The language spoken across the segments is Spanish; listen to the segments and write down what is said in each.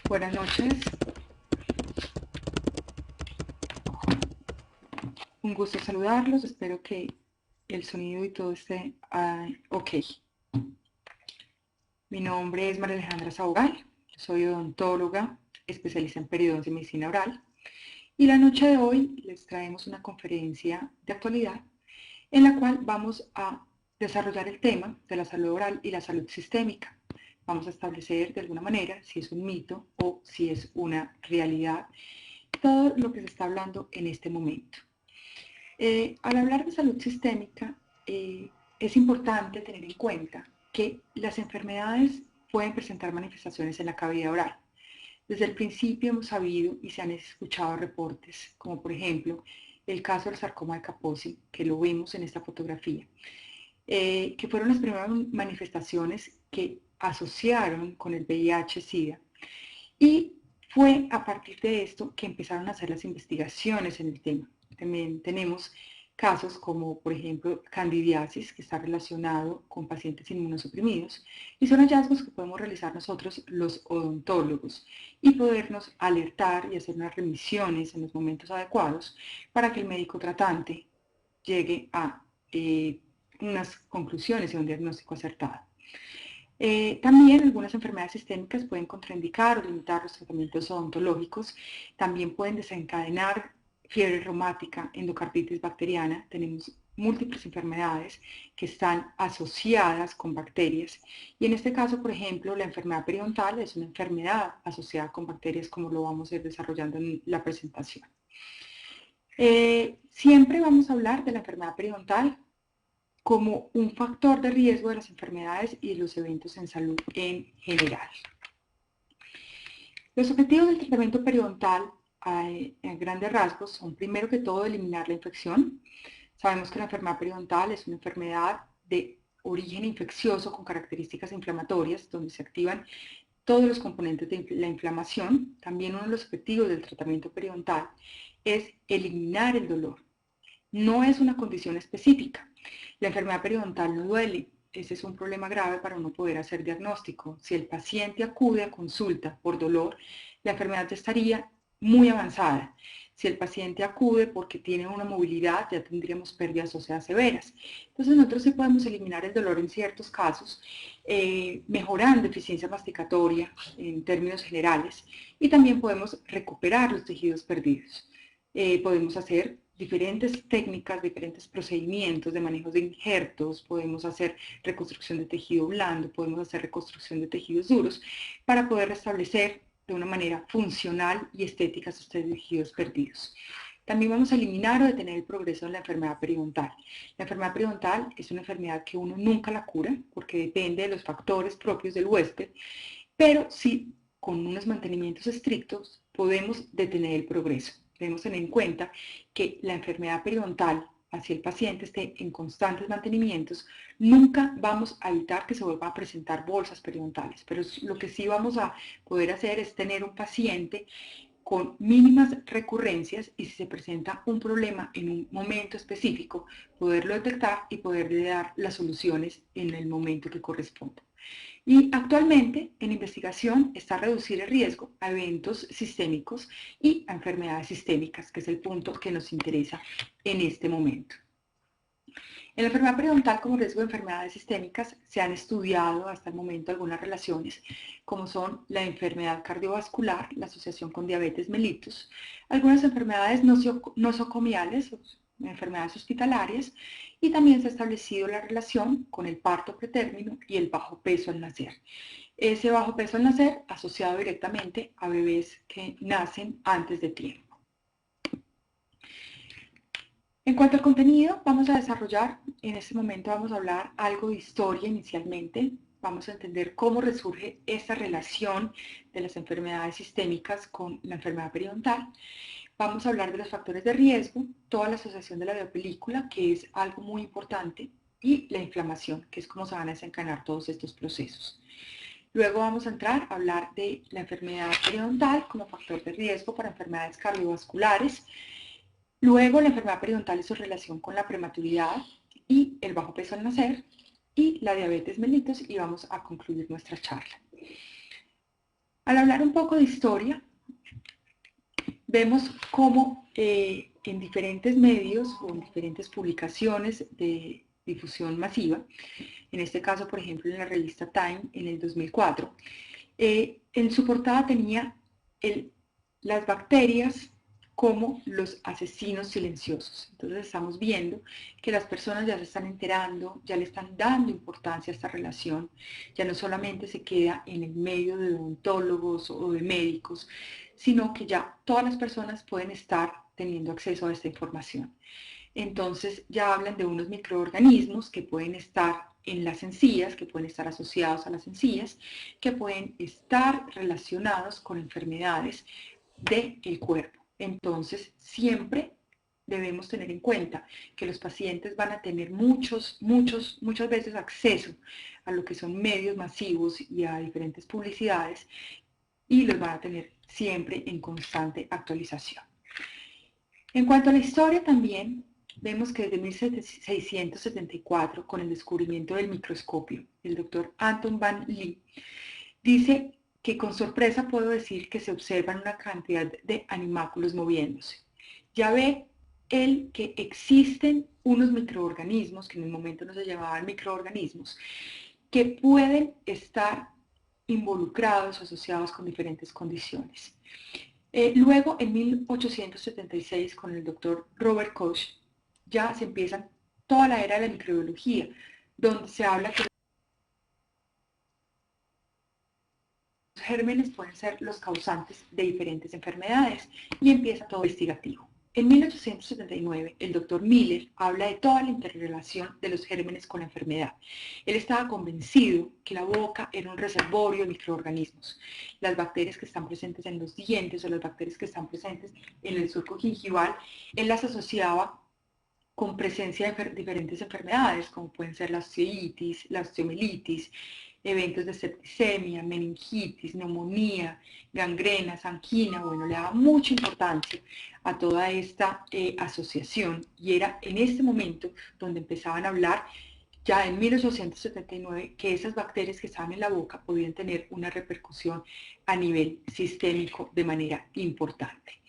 Buenas noches, un gusto saludarlos, espero que el sonido y todo esté ok. Mi nombre es María Alejandra Saugal, soy odontóloga, especialista en periodoncia y medicina oral, y la noche de hoy les traemos una conferencia de actualidad en la cual vamos a desarrollar el tema de la salud oral y la salud sistémica. Vamos a establecer de alguna manera si es un mito o si es una realidad, todo lo que se está hablando en este momento. Al hablar de salud sistémica, es importante tener en cuenta que las enfermedades pueden presentar manifestaciones en la cavidad oral. Desde el principio hemos sabido y se han escuchado reportes, como por ejemplo el caso del sarcoma de Kaposi, que lo vemos en esta fotografía, que fueron las primeras manifestaciones que asociaron con el VIH-Sida. Y fue a partir de esto que empezaron a hacer las investigaciones en el tema. También tenemos casos como, por ejemplo, candidiasis, que está relacionado con pacientes inmunosuprimidos, y son hallazgos que podemos realizar nosotros los odontólogos y podernos alertar y hacer unas remisiones en los momentos adecuados para que el médico tratante llegue a unas conclusiones y un diagnóstico acertado. También algunas enfermedades sistémicas pueden contraindicar o limitar los tratamientos odontológicos. También pueden desencadenar fiebre reumática, endocarditis bacteriana. Tenemos múltiples enfermedades que están asociadas con bacterias. Y en este caso, por ejemplo, la enfermedad periodontal es una enfermedad asociada con bacterias, como lo vamos a ir desarrollando en la presentación. Siempre vamos a hablar de la enfermedad periodontal como un factor de riesgo de las enfermedades y los eventos en salud en general. Los objetivos del tratamiento periodontal en grandes rasgos son, primero que todo, eliminar la infección. Sabemos que la enfermedad periodontal es una enfermedad de origen infeccioso con características inflamatorias, donde se activan todos los componentes de la inflamación. También uno de los objetivos del tratamiento periodontal es eliminar el dolor. No es una condición específica. La enfermedad periodontal no duele. Ese es un problema grave para uno poder hacer diagnóstico. Si el paciente acude a consulta por dolor, la enfermedad ya estaría muy avanzada. Si el paciente acude porque tiene una movilidad, ya tendríamos pérdidas óseas severas. Entonces nosotros sí podemos eliminar el dolor en ciertos casos, mejorando eficiencia masticatoria en términos generales, y también podemos recuperar los tejidos perdidos. Podemos hacer diferentes técnicas, diferentes procedimientos de manejo de injertos, podemos hacer reconstrucción de tejido blando, podemos hacer reconstrucción de tejidos duros para poder restablecer de una manera funcional y estética esos tejidos perdidos. También vamos a eliminar o detener el progreso de la enfermedad periodontal. La enfermedad periodontal es una enfermedad que uno nunca la cura porque depende de los factores propios del huésped, pero sí, con unos mantenimientos estrictos, podemos detener el progreso. Debemos tener en cuenta que la enfermedad periodontal, así el paciente esté en constantes mantenimientos, nunca vamos a evitar que se vuelvan a presentar bolsas periodontales, pero lo que sí vamos a poder hacer es tener un paciente con mínimas recurrencias, y si se presenta un problema en un momento específico, poderlo detectar y poderle dar las soluciones en el momento que corresponda. Y actualmente en investigación está reducir el riesgo a eventos sistémicos y a enfermedades sistémicas, que es el punto que nos interesa en este momento. En la enfermedad periodontal como riesgo de enfermedades sistémicas se han estudiado hasta el momento algunas relaciones, como son la enfermedad cardiovascular, la asociación con diabetes mellitus, algunas enfermedades nosocomiales, enfermedades hospitalarias, y también se ha establecido la relación con el parto pretérmino y el bajo peso al nacer. Ese bajo peso al nacer asociado directamente a bebés que nacen antes de tiempo. En cuanto al contenido, vamos a desarrollar, en este momento vamos a hablar algo de historia inicialmente, vamos a entender cómo resurge esta relación de las enfermedades sistémicas con la enfermedad periodontal. Vamos a hablar de los factores de riesgo, toda la asociación de la biopelícula, que es algo muy importante, y la inflamación, que es cómo se van a desencadenar todos estos procesos. Luego vamos a entrar a hablar de la enfermedad periodontal como factor de riesgo para enfermedades cardiovasculares. Luego, la enfermedad periodontal y su relación con la prematuridad y el bajo peso al nacer y la diabetes mellitus, y vamos a concluir nuestra charla. Al hablar un poco de historia, vemos cómo en diferentes medios o en diferentes publicaciones de difusión masiva, en este caso, por ejemplo, en la revista Time en el 2004, en su portada tenía las bacterias como los asesinos silenciosos. Entonces estamos viendo que las personas ya se están enterando, ya le están dando importancia a esta relación, ya no solamente se queda en el medio de odontólogos o de médicos, sino que ya todas las personas pueden estar teniendo acceso a esta información. Entonces ya hablan de unos microorganismos que pueden estar en las encías, que pueden estar asociados a las encías, que pueden estar relacionados con enfermedades del cuerpo. Entonces siempre debemos tener en cuenta que los pacientes van a tener muchas veces acceso a lo que son medios masivos y a diferentes publicidades y los van a tener siempre en constante actualización. En cuanto a la historia también, vemos que desde 1674, con el descubrimiento del microscopio, el doctor Anton van Leeuwen dice que con sorpresa puedo decir que se observan una cantidad de animáculos moviéndose. Ya ve él que existen unos microorganismos, que en el momento no se llamaban microorganismos, que pueden estar involucrados, asociados con diferentes condiciones. Luego, en 1876, con el doctor Robert Koch, ya se empieza toda la era de la microbiología, donde se habla que los gérmenes pueden ser los causantes de diferentes enfermedades y empieza todo investigativo. En 1879, el doctor Miller habla de toda la interrelación de los gérmenes con la enfermedad. Él estaba convencido que la boca era un reservorio de microorganismos. Las bacterias que están presentes en los dientes o las bacterias que están presentes en el surco gingival, él las asociaba con presencia de diferentes enfermedades, como pueden ser la osteoitis, la osteomelitis, eventos de septicemia, meningitis, neumonía, gangrenas, angina. Bueno, le daba mucha importancia a toda esta asociación y era en este momento donde empezaban a hablar ya en 1879 que esas bacterias que estaban en la boca podían tener una repercusión a nivel sistémico de manera importante.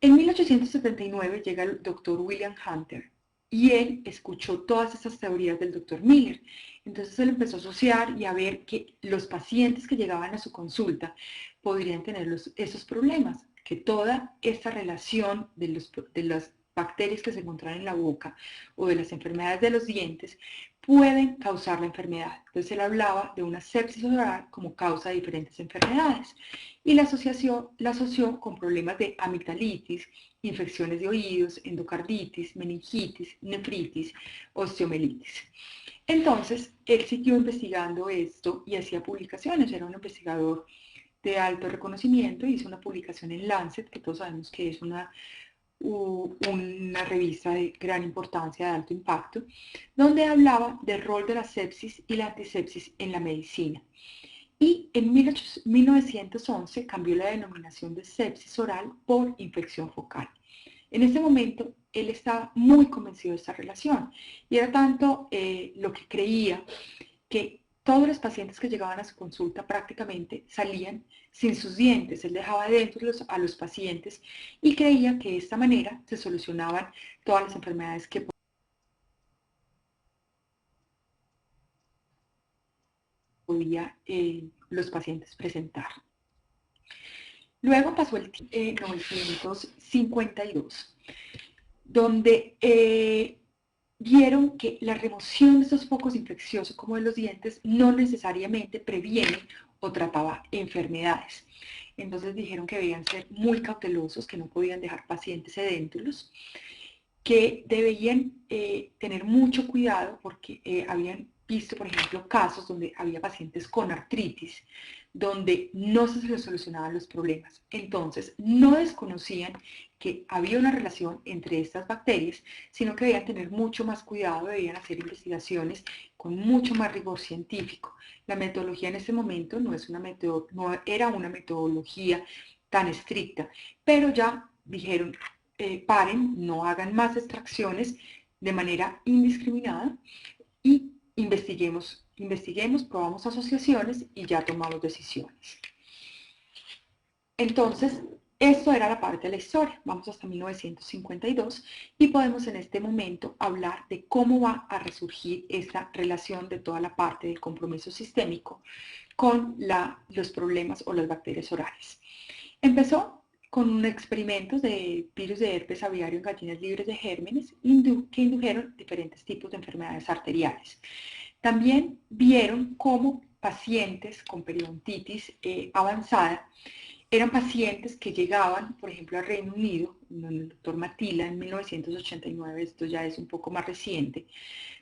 En 1879 llega el doctor William Hunter y él escuchó todas esas teorías del doctor Miller. Entonces él empezó a asociar y a ver que los pacientes que llegaban a su consulta podrían tener esos problemas, que toda esta relación de las bacterias que se encontraban en la boca o de las enfermedades de los dientes pueden causar la enfermedad. Entonces él hablaba de una sepsis oral como causa de diferentes enfermedades y la asoció con problemas de amigdalitis, infecciones de oídos, endocarditis, meningitis, nefritis, osteomelitis. Entonces, él siguió investigando esto y hacía publicaciones, era un investigador de alto reconocimiento, hizo una publicación en Lancet, que todos sabemos que es una revista de gran importancia, de alto impacto, donde hablaba del rol de la sepsis y la antisepsis en la medicina. Y en 1911 cambió la denominación de sepsis oral por infección focal. En ese momento, él estaba muy convencido de esta relación y era tanto lo que creía que todos los pacientes que llegaban a su consulta prácticamente salían sin sus dientes. Él dejaba dentro a los pacientes y creía que de esta manera se solucionaban todas las enfermedades que podía los pacientes presentar. Luego pasó el 1952, donde vieron que la remoción de estos focos infecciosos como de los dientes no necesariamente previene o trataba enfermedades. Entonces dijeron que debían ser muy cautelosos, que no podían dejar pacientes sedéntulos, que debían tener mucho cuidado porque habían visto, por ejemplo, casos donde había pacientes con artritis, donde no se les solucionaban los problemas. Entonces, no desconocían que había una relación entre estas bacterias, sino que debían tener mucho más cuidado, debían hacer investigaciones con mucho más rigor científico. La metodología en ese momento no era una metodología tan estricta, pero ya dijeron, paren, no hagan más extracciones de manera indiscriminada y investiguemos, probamos asociaciones y ya tomamos decisiones. Entonces, esto era la parte de la historia. Vamos hasta 1952 y podemos en este momento hablar de cómo va a resurgir esta relación de toda la parte del compromiso sistémico con los problemas o las bacterias orales. Empezó con experimentos de virus de herpes aviario en gallinas libres de gérmenes que indujeron diferentes tipos de enfermedades arteriales. También vieron cómo pacientes con periodontitis avanzada eran pacientes que llegaban, por ejemplo, al Reino Unido, donde el doctor Matila en 1989, esto ya es un poco más reciente,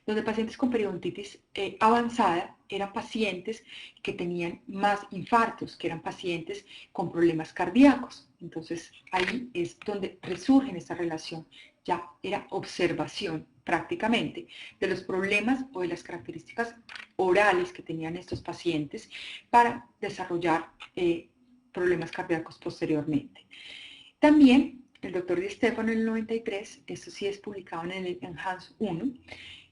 donde pacientes con periodontitis avanzada eran pacientes que tenían más infartos, que eran pacientes con problemas cardíacos. Entonces ahí es donde resurge esta relación, ya era observación prácticamente de los problemas o de las características orales que tenían estos pacientes para desarrollar problemas cardíacos posteriormente. También el doctor Di Stefano en el 93, esto sí es publicado en el Enhance 1,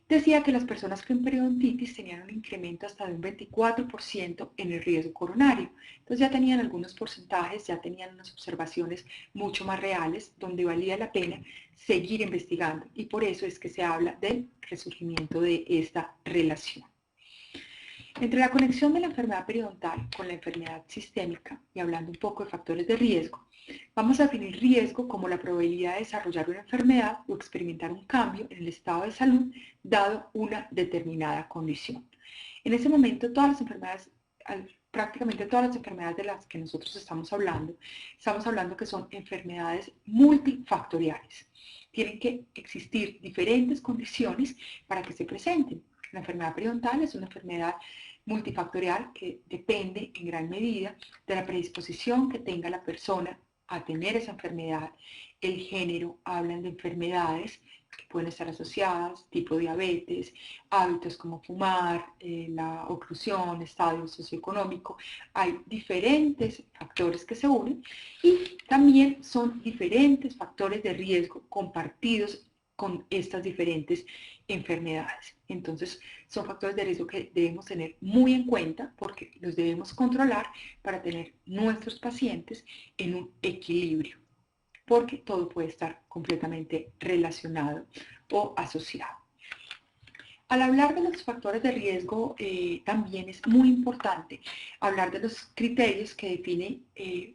decía que las personas con periodontitis tenían un incremento hasta de un 24% en el riesgo coronario. Entonces ya tenían algunos porcentajes, ya tenían unas observaciones mucho más reales donde valía la pena seguir investigando y por eso es que se habla del resurgimiento de esta relación. Entre la conexión de la enfermedad periodontal con la enfermedad sistémica y hablando un poco de factores de riesgo, vamos a definir riesgo como la probabilidad de desarrollar una enfermedad o experimentar un cambio en el estado de salud dado una determinada condición. En ese momento todas las enfermedades, prácticamente todas las enfermedades de las que nosotros estamos hablando que son enfermedades multifactoriales. Tienen que existir diferentes condiciones para que se presenten. La enfermedad periodontal es una enfermedad multifactorial que depende en gran medida de la predisposición que tenga la persona a tener esa enfermedad. El género, hablan de enfermedades que pueden estar asociadas, tipo diabetes, hábitos como fumar, la oclusión, estadio socioeconómico. Hay diferentes factores que se unen y también son diferentes factores de riesgo compartidos con estas diferentes enfermedades. Entonces, son factores de riesgo que debemos tener muy en cuenta porque los debemos controlar para tener nuestros pacientes en un equilibrio, porque todo puede estar completamente relacionado o asociado. Al hablar de los factores de riesgo, también es muy importante hablar de los criterios que define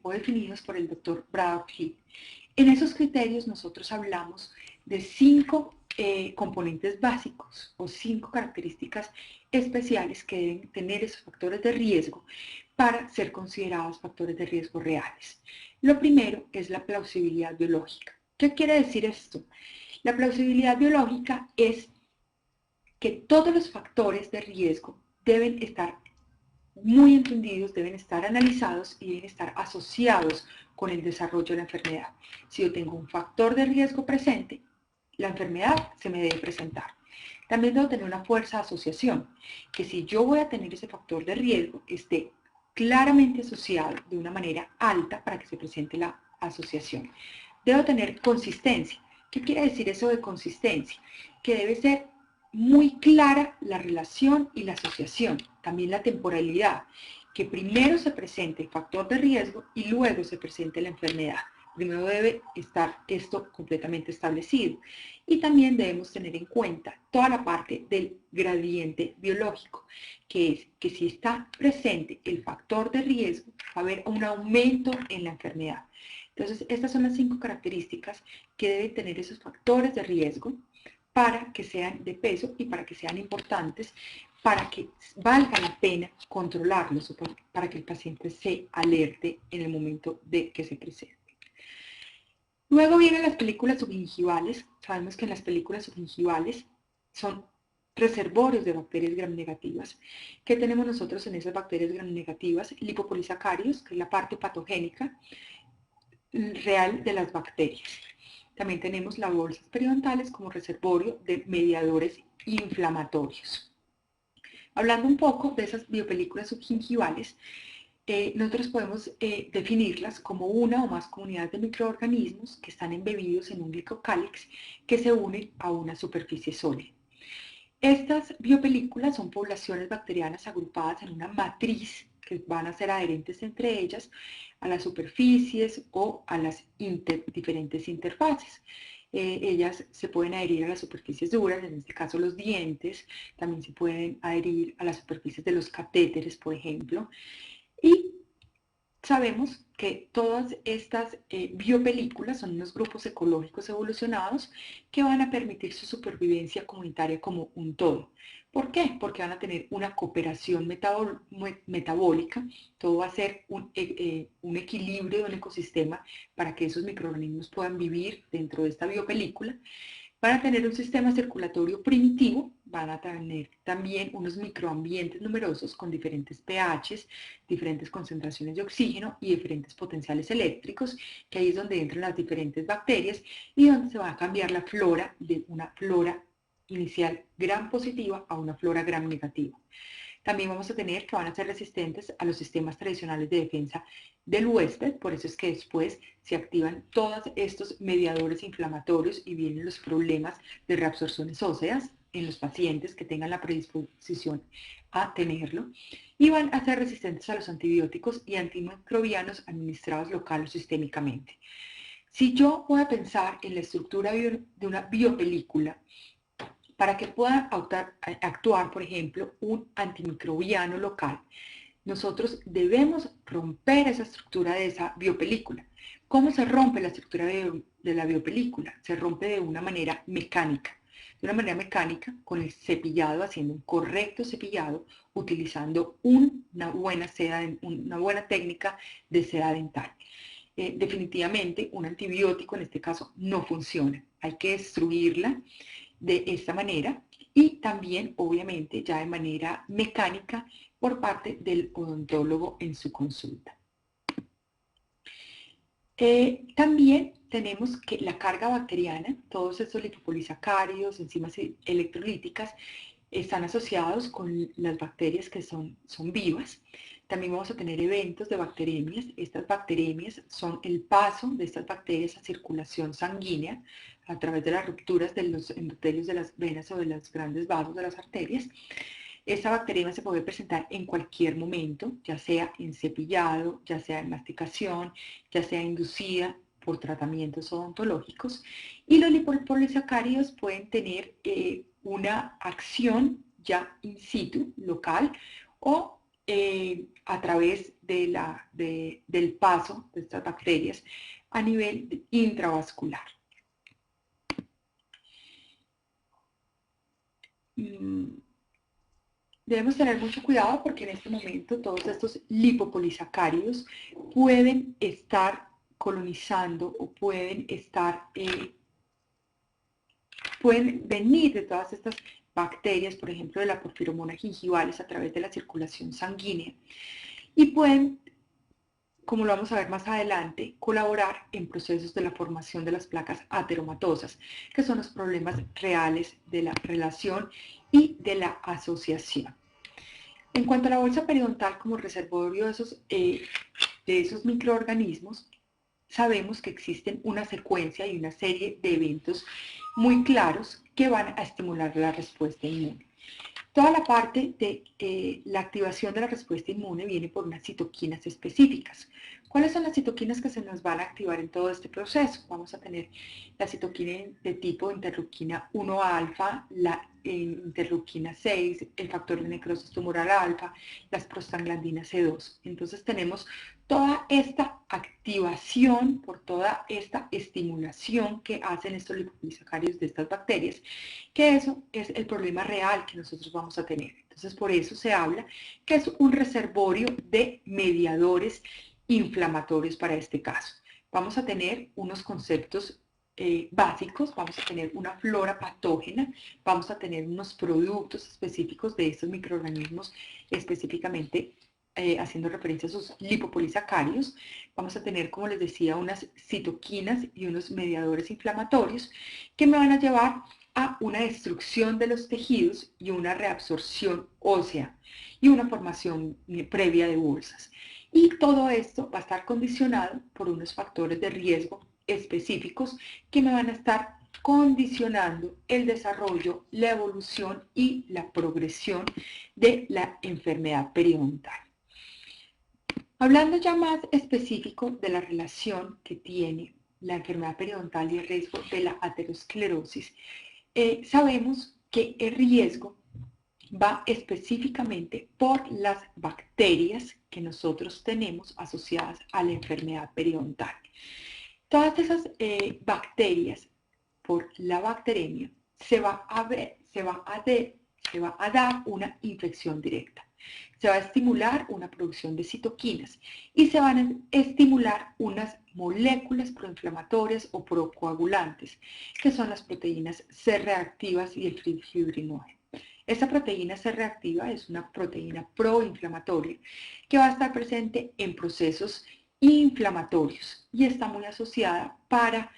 o definidos por el doctor Braddock Heath. En esos criterios nosotros hablamos de 5 componentes básicos o 5 características especiales que deben tener esos factores de riesgo para ser considerados factores de riesgo reales. Lo primero es la plausibilidad biológica. ¿Qué quiere decir esto? La plausibilidad biológica es que todos los factores de riesgo deben estar muy entendidos, deben estar analizados y deben estar asociados con el desarrollo de la enfermedad. Si yo tengo un factor de riesgo presente, la enfermedad se me debe presentar. También debo tener una fuerza de asociación, que si yo voy a tener ese factor de riesgo, esté claramente asociado de una manera alta para que se presente la asociación. Debo tener consistencia. ¿Qué quiere decir eso de consistencia? Que debe ser muy clara la relación y la asociación, también la temporalidad, que primero se presente el factor de riesgo y luego se presente la enfermedad. Primero debe estar esto completamente establecido. Y también debemos tener en cuenta toda la parte del gradiente biológico, que es que si está presente el factor de riesgo, va a haber un aumento en la enfermedad. Entonces, estas son las 5 características que deben tener esos factores de riesgo para que sean de peso y para que sean importantes, para que valga la pena controlarlos, para que el paciente se alerte en el momento de que se presente. Luego vienen las películas subgingivales. Sabemos que en las películas subgingivales son reservorios de bacterias gram-negativas. ¿Qué tenemos nosotros en esas bacterias gram-negativas? Lipopolisacáridos, que es la parte patogénica real de las bacterias. También tenemos las bolsas periodontales como reservorio de mediadores inflamatorios. Hablando un poco de esas biopelículas subgingivales, nosotros podemos definirlas como una o más comunidades de microorganismos que están embebidos en un glicocálix que se unen a una superficie sólida. Estas biopelículas son poblaciones bacterianas agrupadas en una matriz que van a ser adherentes entre ellas a las superficies o a las diferentes interfaces. Ellas se pueden adherir a las superficies duras, en este caso los dientes, también se pueden adherir a las superficies de los catéteres, por ejemplo, y sabemos que todas estas biopelículas son unos grupos ecológicos evolucionados que van a permitir su supervivencia comunitaria como un todo. ¿Por qué? Porque van a tener una cooperación metabólica, todo va a ser un equilibrio de un ecosistema para que esos microorganismos puedan vivir dentro de esta biopelícula. Van a tener un sistema circulatorio primitivo, van a tener también unos microambientes numerosos con diferentes pHs, diferentes concentraciones de oxígeno y diferentes potenciales eléctricos, que ahí es donde entran las diferentes bacterias y donde se va a cambiar la flora de una flora inicial gram positiva a una flora gram negativa. También vamos a tener que van a ser resistentes a los sistemas tradicionales de defensa del huésped, por eso es que después se activan todos estos mediadores inflamatorios y vienen los problemas de reabsorciones óseas en los pacientes que tengan la predisposición a tenerlo, y van a ser resistentes a los antibióticos y antimicrobianos administrados local o sistémicamente. Si yo voy a pensar en la estructura de una biopelícula, para que pueda actuar, por ejemplo, un antimicrobiano local, nosotros debemos romper esa estructura de esa biopelícula. ¿Cómo se rompe la estructura de la biopelícula? Se rompe de una manera mecánica. De una manera mecánica, con el cepillado, haciendo un correcto cepillado, utilizando una buena técnica de seda dental. Definitivamente, un antibiótico en este caso no funciona. Hay que destruirla de esta manera y también, obviamente, ya de manera mecánica por parte del odontólogo en su consulta. También tenemos que la carga bacteriana, todos estos lipopolisacáridos, enzimas electrolíticas, están asociados con las bacterias que son vivas. También vamos a tener eventos de bacteremias. Estas bacteremias son el paso de estas bacterias a circulación sanguínea a través de las rupturas de los endotelios de las venas o de los grandes vasos de las arterias. Esta bacteremia se puede presentar en cualquier momento, ya sea en cepillado, ya sea en masticación, ya sea inducida por tratamientos odontológicos. Y los lipopolisacáridos pueden tener una acción ya in situ, local, o a través del paso de estas bacterias a nivel intravascular. Debemos tener mucho cuidado porque en este momento todos estos lipopolisacáridos pueden estar colonizando o pueden venir de todas estas bacterias, por ejemplo de la porfiromona gingivalis a través de la circulación sanguínea, y pueden, como lo vamos a ver más adelante, colaborar en procesos de la formación de las placas ateromatosas, que son los problemas reales de la relación y de la asociación. En cuanto a la bolsa periodontal como reservorio de esos microorganismos, sabemos que existen una secuencia y una serie de eventos muy claros que van a estimular la respuesta inmune. Toda la parte de la activación de la respuesta inmune viene por unas citoquinas específicas. ¿Cuáles son las citoquinas que se nos van a activar en todo este proceso? Vamos a tener la citoquina de tipo interleuquina 1 alfa, la interleuquina 6, el factor de necrosis tumoral alfa, las prostaglandinas C2. Entonces tenemos toda esta activación por toda esta estimulación que hacen estos lipopolisacáridos de estas bacterias, que eso es el problema real que nosotros vamos a tener. Entonces por eso se habla que es un reservorio de mediadores inflamatorios para este caso. Vamos a tener unos conceptos básicos, vamos a tener una flora patógena, vamos a tener unos productos específicos de estos microorganismos específicamente haciendo referencia a sus lipopolisacáridos. Vamos a tener, como les decía, unas citoquinas y unos mediadores inflamatorios que me van a llevar a una destrucción de los tejidos y una reabsorción ósea y una formación previa de bolsas. Y todo esto va a estar condicionado por unos factores de riesgo específicos que me van a estar condicionando el desarrollo, la evolución y la progresión de la enfermedad periodontal. Hablando ya más específico de la relación que tiene la enfermedad periodontal y el riesgo de la aterosclerosis, sabemos que el riesgo va específicamente por las bacterias que nosotros tenemos asociadas a la enfermedad periodontal. Todas esas bacterias, por la bacteremia, se va a dar una infección directa. Se va a estimular una producción de citoquinas y se van a estimular unas moléculas proinflamatorias o procoagulantes, que son las proteínas C reactivas y el fibrinógeno. Esta proteína C reactiva es una proteína proinflamatoria que va a estar presente en procesos inflamatorios y está muy asociada para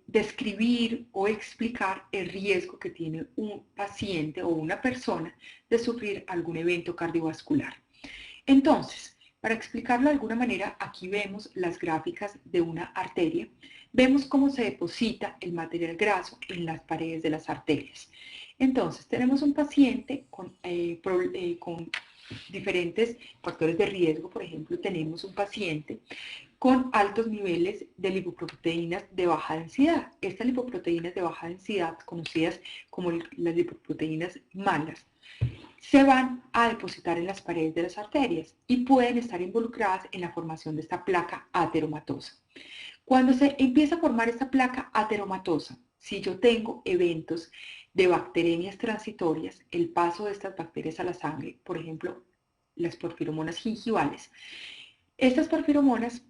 describir o explicar el riesgo que tiene un paciente o una persona de sufrir algún evento cardiovascular. Entonces, para explicarlo de alguna manera, aquí vemos las gráficas de una arteria. Vemos cómo se deposita el material graso en las paredes de las arterias. Entonces, tenemos un paciente con diferentes factores de riesgo. Por ejemplo, tenemos un paciente con altos niveles de lipoproteínas de baja densidad. Estas lipoproteínas de baja densidad, conocidas como las lipoproteínas malas, se van a depositar en las paredes de las arterias y pueden estar involucradas en la formación de esta placa ateromatosa. Cuando se empieza a formar esta placa ateromatosa, si yo tengo eventos de bacteremias transitorias, el paso de estas bacterias a la sangre, por ejemplo, las porfiromonas gingivales, estas porfiromonas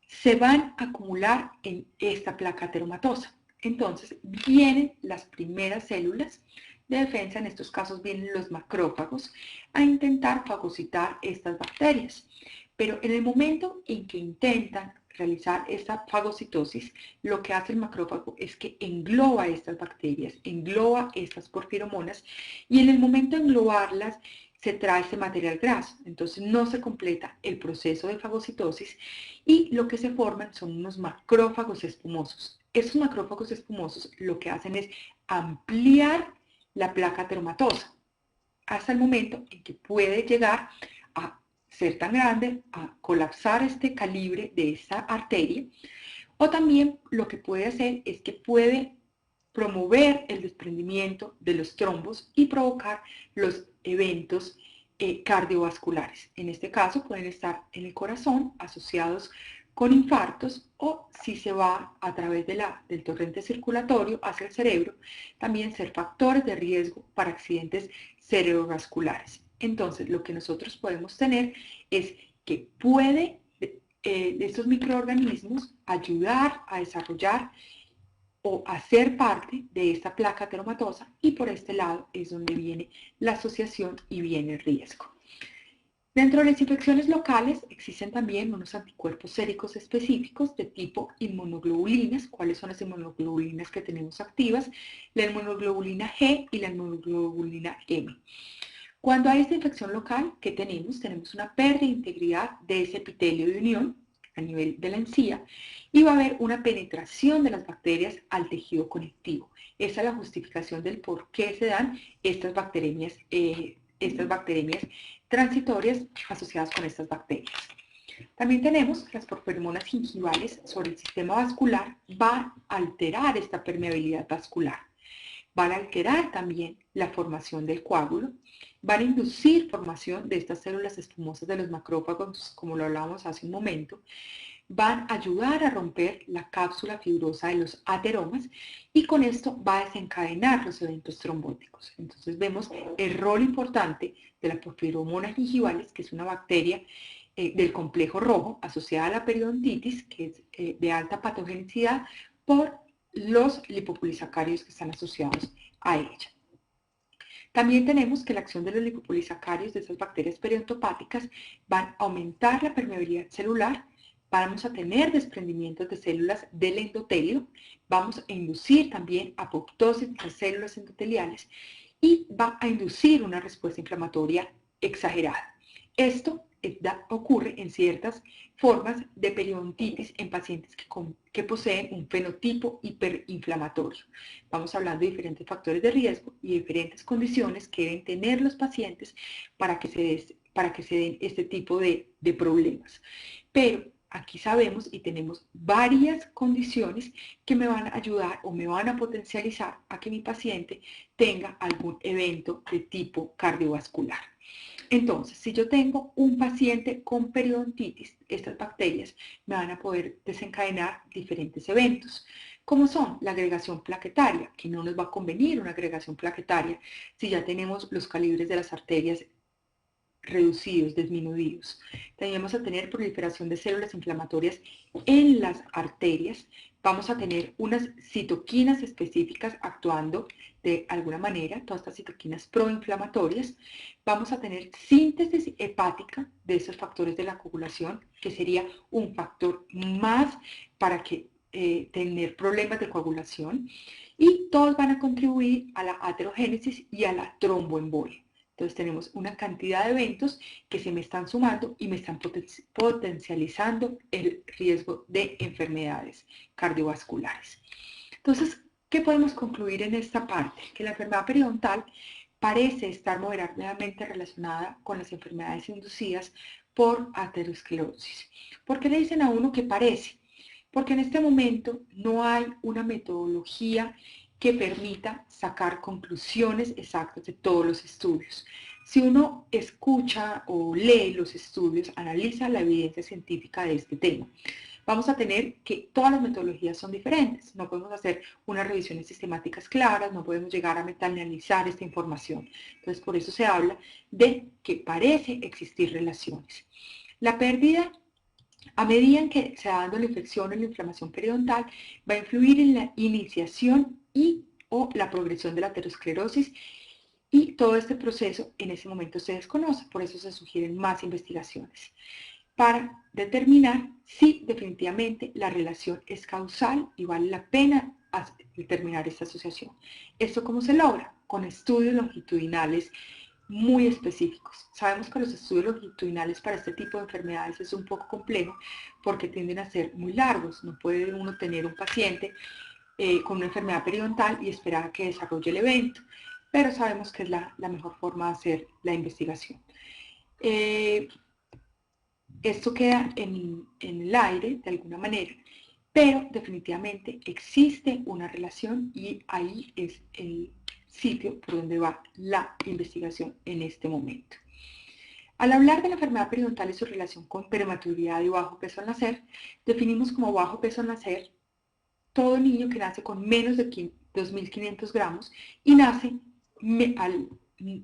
se van a acumular en esta placa ateromatosa. Entonces vienen las primeras células de defensa, en estos casos vienen los macrófagos, a intentar fagocitar estas bacterias. Pero en el momento en que intentan realizar esta fagocitosis, lo que hace el macrófago es que engloba estas bacterias, engloba estas porfiromonas, y en el momento de englobarlas se trae ese material graso. Entonces no se completa el proceso de fagocitosis y lo que se forman son unos macrófagos espumosos. Esos macrófagos espumosos lo que hacen es ampliar la placa ateromatosa hasta el momento en que puede llegar a ser tan grande, a colapsar este calibre de esta arteria, o también lo que puede hacer es que puede promover el desprendimiento de los trombos y provocar los eventos cardiovasculares. En este caso pueden estar en el corazón asociados con infartos, o si se va a través del torrente circulatorio hacia el cerebro, también ser factores de riesgo para accidentes cerebrovasculares. Entonces, lo que nosotros podemos tener es que puede estos microorganismos ayudar a desarrollar o hacer parte de esta placa ateromatosa, y por este lado es donde viene la asociación y viene el riesgo. Dentro de las infecciones locales existen también unos anticuerpos séricos específicos de tipo inmunoglobulinas. ¿Cuáles son las inmunoglobulinas que tenemos activas? La inmunoglobulina G y la inmunoglobulina M. Cuando hay esta infección local, ¿qué tenemos? Tenemos una pérdida de integridad de ese epitelio de unión a nivel de la encía y va a haber una penetración de las bacterias al tejido conectivo. Esa es la justificación del por qué se dan estas bacteremias transitorias asociadas con estas bacterias. También tenemos las porfiromonas gingivales sobre el sistema vascular, van a alterar esta permeabilidad vascular, van a alterar también la formación del coágulo, van a inducir formación de estas células espumosas de los macrófagos, como lo hablábamos hace un momento, van a ayudar a romper la cápsula fibrosa de los ateromas y con esto va a desencadenar los eventos trombóticos. Entonces vemos el rol importante de la porfiromona gingivales, que es una bacteria del complejo rojo asociada a la periodontitis, que es de alta patogenicidad por los lipopolisacáridos que están asociados a ella. También tenemos que la acción de los lipopolisacáridos de esas bacterias periodontopáticas van a aumentar la permeabilidad celular, vamos a tener desprendimientos de células del endotelio, vamos a inducir también apoptosis de las células endoteliales y va a inducir una respuesta inflamatoria exagerada. Esto ocurre en ciertas formas de periodontitis en pacientes que poseen un fenotipo hiperinflamatorio. Vamos hablando de diferentes factores de riesgo y diferentes condiciones que deben tener los pacientes para que se den este tipo de problemas. Pero aquí sabemos y tenemos varias condiciones que me van a ayudar o me van a potencializar a que mi paciente tenga algún evento de tipo cardiovascular. Entonces, si yo tengo un paciente con periodontitis, estas bacterias me van a poder desencadenar diferentes eventos, como son la agregación plaquetaria, que no nos va a convenir una agregación plaquetaria si ya tenemos los calibres de las arterias reducidos, disminuidos. También vamos a tener proliferación de células inflamatorias en las arterias. Vamos a tener unas citoquinas específicas actuando de alguna manera, todas estas citoquinas proinflamatorias. Vamos a tener síntesis hepática de esos factores de la coagulación, que sería un factor más para tener problemas de coagulación. Y todos van a contribuir a la aterogénesis y a la tromboembolia. Entonces tenemos una cantidad de eventos que se me están sumando y me están potencializando el riesgo de enfermedades cardiovasculares. Entonces, ¿qué podemos concluir en esta parte? Que la enfermedad periodontal parece estar moderadamente relacionada con las enfermedades inducidas por aterosclerosis. ¿Por qué le dicen a uno que parece? Porque en este momento no hay una metodología que permita sacar conclusiones exactas de todos los estudios. Si uno escucha o lee los estudios, analiza la evidencia científica de este tema, vamos a tener que todas las metodologías son diferentes. No podemos hacer unas revisiones sistemáticas claras, no podemos llegar a metaanalizar esta información. Entonces, por eso se habla de que parece existir relaciones. La pérdida, a medida en que se va dando la infección o la inflamación periodontal, va a influir en la iniciación o la progresión de la aterosclerosis, y todo este proceso en ese momento se desconoce, por eso se sugieren más investigaciones para determinar si definitivamente la relación es causal y vale la pena determinar esta asociación. ¿Esto cómo se logra? Con estudios longitudinales muy específicos. Sabemos que los estudios longitudinales para este tipo de enfermedades es un poco complejo porque tienden a ser muy largos. No puede uno tener un paciente con una enfermedad periodontal y esperar a que desarrolle el evento, pero sabemos que es la mejor forma de hacer la investigación. Esto queda en el aire de alguna manera, pero definitivamente existe una relación y ahí es el sitio por donde va la investigación en este momento. Al hablar de la enfermedad periodontal y su relación con prematuridad y bajo peso al nacer, definimos como bajo peso al nacer todo niño que nace con menos de 2.500 gramos y nace al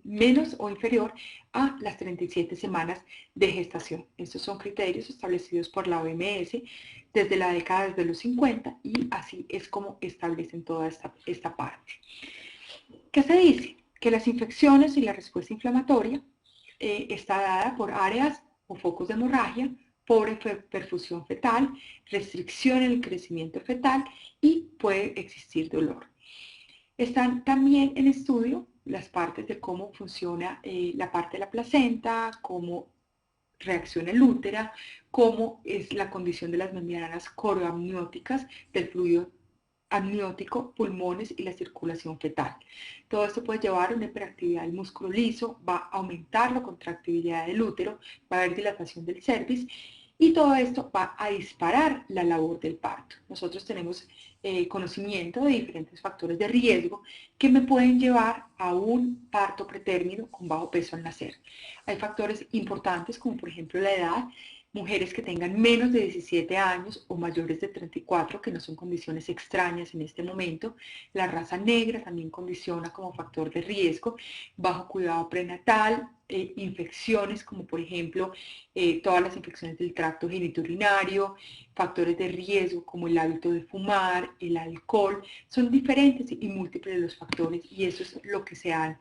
menos o inferior a las 37 semanas de gestación. Estos son criterios establecidos por la OMS desde la década de los 50 y así es como establecen toda esta parte. ¿Qué se dice? Que las infecciones y la respuesta inflamatoria está dada por áreas o focos de hemorragia, pobre perfusión fetal, restricción en el crecimiento fetal y puede existir dolor. Están también en estudio las partes de cómo funciona la parte de la placenta, cómo reacciona el útero, cómo es la condición de las membranas coroamnióticas del fluido amniótico, pulmones y la circulación fetal. Todo esto puede llevar a una hiperactividad del músculo liso, va a aumentar la contractibilidad del útero, va a haber dilatación del cervix y todo esto va a disparar la labor del parto. Nosotros tenemos conocimiento de diferentes factores de riesgo que me pueden llevar a un parto pretérmino con bajo peso al nacer. Hay factores importantes como por ejemplo la edad, mujeres que tengan menos de 17 años o mayores de 34, que no son condiciones extrañas en este momento. La raza negra también condiciona como factor de riesgo, bajo cuidado prenatal, infecciones como por ejemplo todas las infecciones del tracto genitourinario, factores de riesgo como el hábito de fumar, el alcohol, son diferentes y múltiples los factores y eso es lo que se han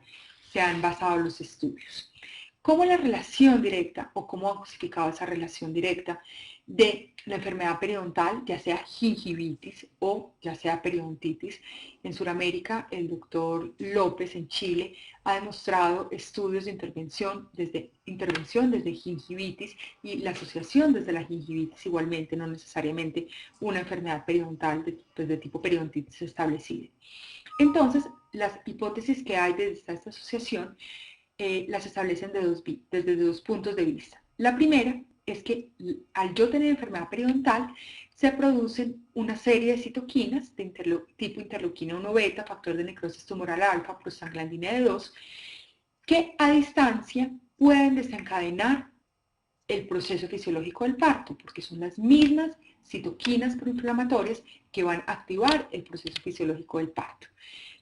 basado los estudios. ¿Cómo la relación directa o cómo han justificado esa relación directa de la enfermedad periodontal, ya sea gingivitis o ya sea periodontitis. En Sudamérica, el doctor López en Chile ha demostrado estudios de intervención desde gingivitis y la asociación desde la gingivitis igualmente, no necesariamente una enfermedad periodontal de tipo periodontitis establecida. Entonces, las hipótesis que hay desde esta asociación las establecen desde dos puntos de vista. La primera es que al yo tener enfermedad periodontal se producen una serie de citoquinas de tipo interleuquina 1 beta, factor de necrosis tumoral alfa, prostaglandina D2, que a distancia pueden desencadenar el proceso fisiológico del parto, porque son las mismas citoquinas proinflamatorias que van a activar el proceso fisiológico del parto.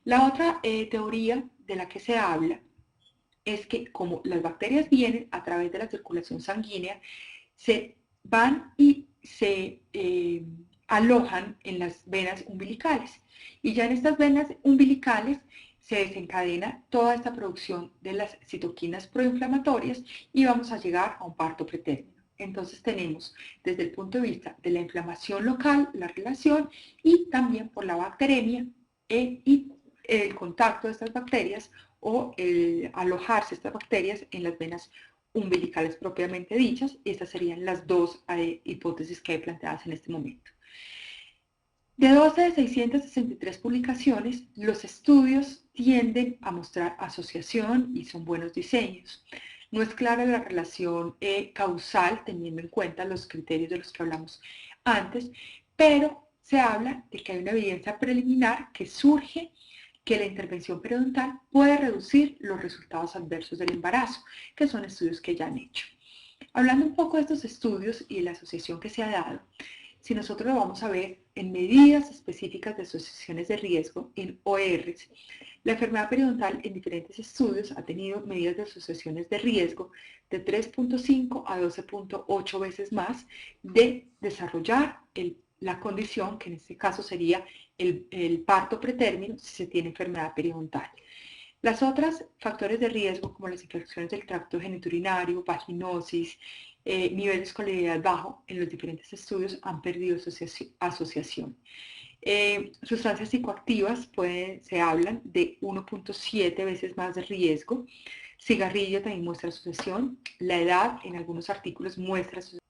La otra teoría de la que se habla es que como las bacterias vienen a través de la circulación sanguínea, se van y se alojan en las venas umbilicales. Y ya en estas venas umbilicales se desencadena toda esta producción de las citoquinas proinflamatorias y vamos a llegar a un parto pretérmino. Entonces tenemos desde el punto de vista de la inflamación local la relación y también por la bacteremia y el contacto de estas bacterias o el alojarse estas bacterias en las venas umbilicales propiamente dichas. Estas serían las dos hipótesis que hay planteadas en este momento. De 12 de 663 publicaciones, los estudios tienden a mostrar asociación y son buenos diseños. No es clara la relación causal, teniendo en cuenta los criterios de los que hablamos antes, pero se habla de que hay una evidencia preliminar que surge que la intervención periodontal puede reducir los resultados adversos del embarazo, que son estudios que ya han hecho. Hablando un poco de estos estudios y de la asociación que se ha dado, si nosotros lo vamos a ver en medidas específicas de asociaciones de riesgo, en ORs, la enfermedad periodontal en diferentes estudios ha tenido medidas de asociaciones de riesgo de 3.5 a 12.8 veces más de desarrollar la condición, que en este caso sería el parto pretérmino si se tiene enfermedad periodontal. Las otras factores de riesgo, como las infecciones del tracto genitourinario, vaginosis, nivel de escolaridad bajo, en los diferentes estudios han perdido asociación. Sustancias psicoactivas se hablan de 1.7 veces más de riesgo. Cigarrillo también muestra asociación. La edad en algunos artículos muestra asociación,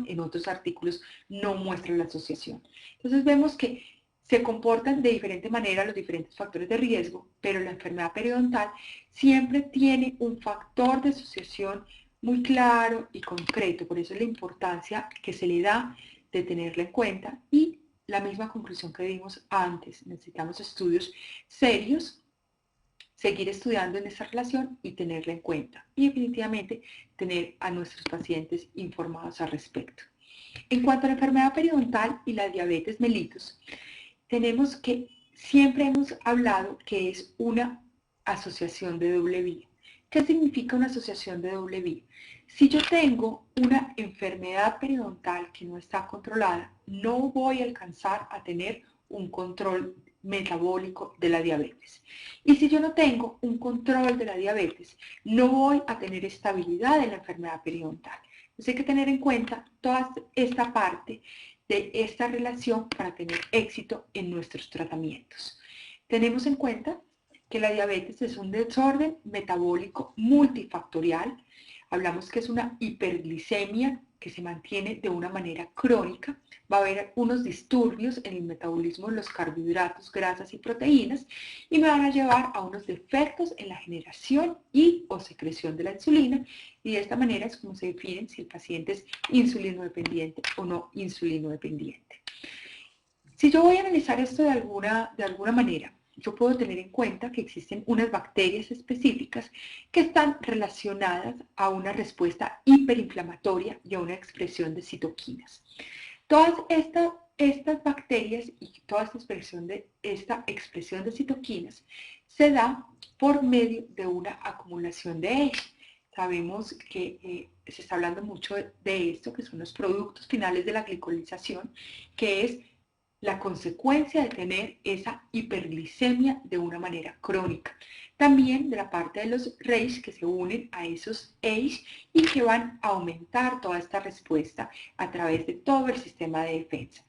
en otros artículos no muestran la asociación. Entonces vemos que se comportan de diferente manera los diferentes factores de riesgo, pero la enfermedad periodontal siempre tiene un factor de asociación muy claro y concreto, por eso es la importancia que se le da de tenerla en cuenta y la misma conclusión que dimos antes, necesitamos estudios serios, seguir estudiando en esa relación y tenerla en cuenta y definitivamente tener a nuestros pacientes informados al respecto. En cuanto a la enfermedad periodontal y la diabetes mellitus, tenemos que siempre hemos hablado que es una asociación de doble vía. ¿Qué significa una asociación de doble vía? Si yo tengo una enfermedad periodontal que no está controlada, no voy a alcanzar a tener un control metabólico de la diabetes. Y si yo no tengo un control de la diabetes, no voy a tener estabilidad en la enfermedad periodontal. Entonces hay que tener en cuenta toda esta parte de esta relación para tener éxito en nuestros tratamientos. Tenemos en cuenta que la diabetes es un desorden metabólico multifactorial. Hablamos que es una hiperglicemia que se mantiene de una manera crónica. Va a haber unos disturbios en el metabolismo de los carbohidratos, grasas y proteínas y me van a llevar a unos defectos en la generación y o secreción de la insulina y de esta manera es como se define si el paciente es insulino dependiente o no insulino dependiente. Si yo voy a analizar esto de alguna manera, yo puedo tener en cuenta que existen unas bacterias específicas que están relacionadas a una respuesta hiperinflamatoria y a una expresión de citoquinas. Todas estas bacterias y toda esta expresión de citoquinas se da por medio de una acumulación de ellas. Sabemos que se está hablando mucho de esto, que son los productos finales de la glicolización, que es la consecuencia de tener esa hiperglicemia de una manera crónica. También de la parte de los RAGE que se unen a esos AGE y que van a aumentar toda esta respuesta a través de todo el sistema de defensa.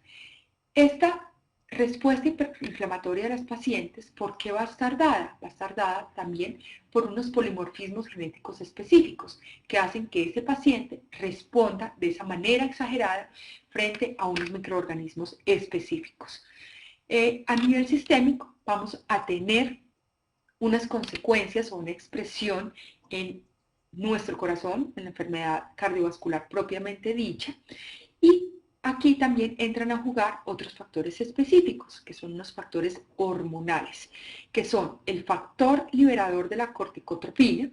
Esta respuesta inflamatoria de las pacientes, ¿por qué va a estar dada? Va a estar dada también por unos polimorfismos genéticos específicos que hacen que ese paciente responda de esa manera exagerada frente a unos microorganismos específicos. A nivel sistémico vamos a tener unas consecuencias o una expresión en nuestro corazón, en la enfermedad cardiovascular propiamente dicha, y aquí también entran a jugar otros factores específicos, que son unos factores hormonales, que son el factor liberador de la corticotropina,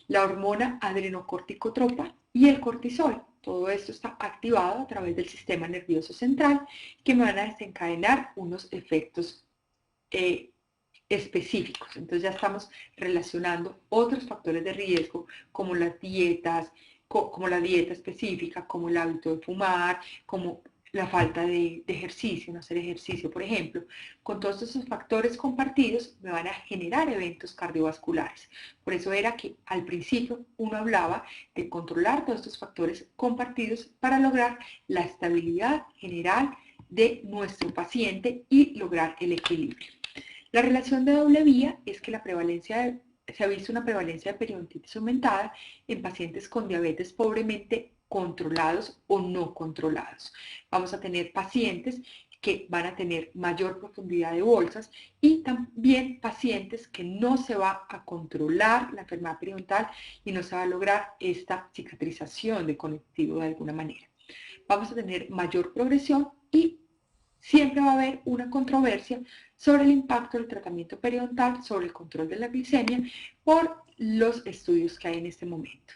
la hormona adrenocorticotropa y el cortisol. Todo esto está activado a través del sistema nervioso central que me van a desencadenar unos efectos específicos. Entonces ya estamos relacionando otros factores de riesgo como las dietas, como la dieta específica, como el hábito de fumar, como la falta de ejercicio, no hacer ejercicio, por ejemplo. Con todos esos factores compartidos me van a generar eventos cardiovasculares. Por eso era que al principio uno hablaba de controlar todos estos factores compartidos para lograr la estabilidad general de nuestro paciente y lograr el equilibrio. La relación de doble vía es que se ha visto una prevalencia de periodontitis aumentada en pacientes con diabetes pobremente controlados o no controlados. Vamos a tener pacientes que van a tener mayor profundidad de bolsas y también pacientes que no se va a controlar la enfermedad periodontal y no se va a lograr esta cicatrización de conectivo de alguna manera. Vamos a tener mayor progresión y siempre va a haber una controversia sobre el impacto del tratamiento periodontal sobre el control de la glicemia por los estudios que hay en este momento.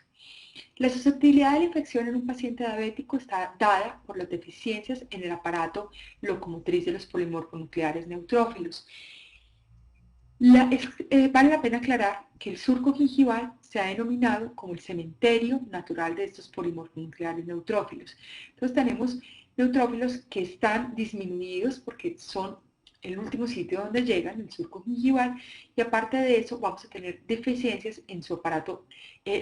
La susceptibilidad de la infección en un paciente diabético está dada por las deficiencias en el aparato locomotriz de los polimorfonucleares neutrófilos. Vale la pena aclarar que el surco gingival se ha denominado como el cementerio natural de estos polimorfonucleares neutrófilos. Entonces tenemos neutrófilos que están disminuidos porque son el último sitio donde llegan, el surco gingival, y aparte de eso vamos a tener deficiencias en su aparato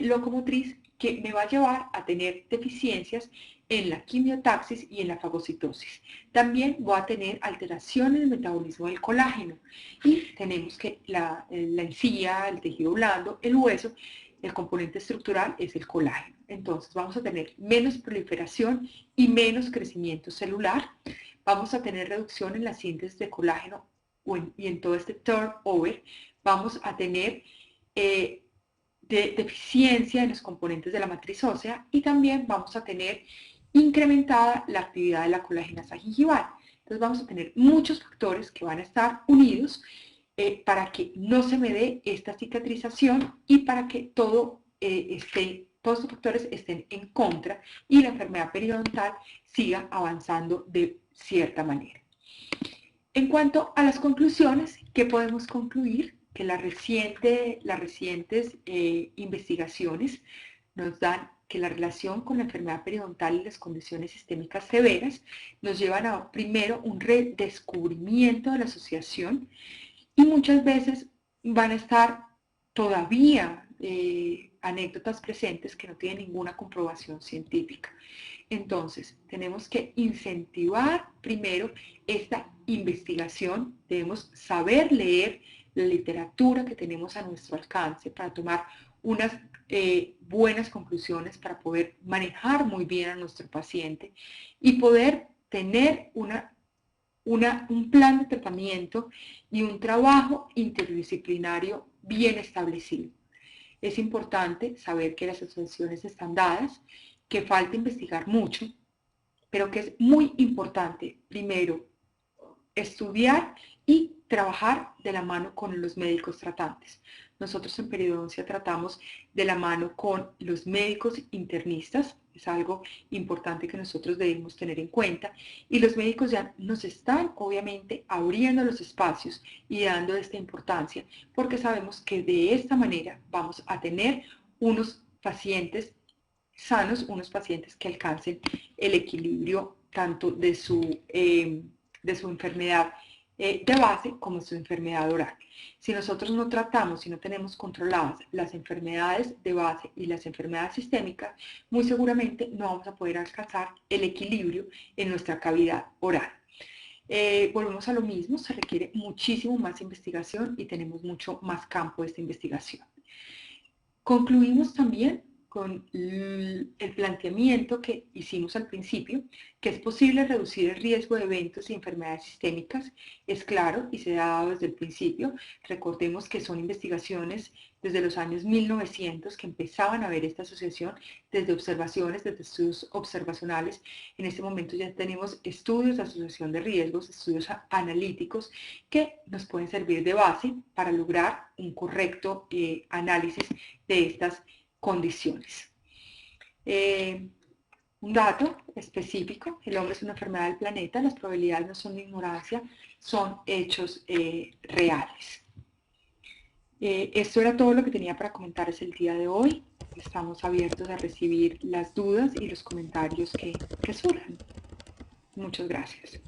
locomotriz que me va a llevar a tener deficiencias en la quimiotaxis y en la fagocitosis. También voy a tener alteración en el metabolismo del colágeno y tenemos que la encía, el tejido blando, el hueso, el componente estructural es el colágeno. Entonces vamos a tener menos proliferación y menos crecimiento celular. Vamos a tener reducción en la síntesis de colágeno y en todo este turnover. Vamos a tener deficiencia en los componentes de la matriz ósea y también vamos a tener incrementada la actividad de la colagenasa gingival. Entonces vamos a tener muchos factores que van a estar unidos para que no se me dé esta cicatrización y para que todos estos factores estén en contra y la enfermedad periodontal siga avanzando de cierta manera. En cuanto a las conclusiones, ¿qué podemos concluir? Que las recientes investigaciones nos dan que la relación con la enfermedad periodontal y las condiciones sistémicas severas nos llevan a, primero, un redescubrimiento de la asociación y muchas veces van a estar todavía anécdotas presentes que no tienen ninguna comprobación científica. Entonces, tenemos que incentivar primero esta investigación, debemos saber leer la literatura que tenemos a nuestro alcance para tomar unas buenas conclusiones, para poder manejar muy bien a nuestro paciente y poder tener un plan de tratamiento y un trabajo interdisciplinario bien establecido. Es importante saber que las asociaciones están dadas, que falta investigar mucho, pero que es muy importante, primero, estudiar y trabajar de la mano con los médicos tratantes. Nosotros en periodoncia tratamos de la mano con los médicos internistas, es algo importante que nosotros debemos tener en cuenta, y los médicos ya nos están obviamente abriendo los espacios y dando esta importancia, porque sabemos que de esta manera vamos a tener unos pacientes sanos, unos pacientes que alcancen el equilibrio tanto de de su enfermedad de base como su enfermedad oral. Si nosotros no tratamos, si no tenemos controladas las enfermedades de base y las enfermedades sistémicas, muy seguramente no vamos a poder alcanzar el equilibrio en nuestra cavidad oral. Volvemos a lo mismo, se requiere muchísimo más investigación y tenemos mucho más campo de esta investigación. Concluimos también con el planteamiento que hicimos al principio, que es posible reducir el riesgo de eventos y enfermedades sistémicas, es claro y se ha dado desde el principio. Recordemos que son investigaciones desde los años 1900 que empezaban a ver esta asociación desde observaciones, desde estudios observacionales. En este momento ya tenemos estudios de asociación de riesgos, estudios analíticos que nos pueden servir de base para lograr un correcto análisis de estas condiciones. Un dato específico, el hombre es una enfermedad del planeta, las probabilidades no son de ignorancia, son hechos reales. Esto era todo lo que tenía para comentarles el día de hoy. Estamos abiertos a recibir las dudas y los comentarios que surjan. Muchas gracias.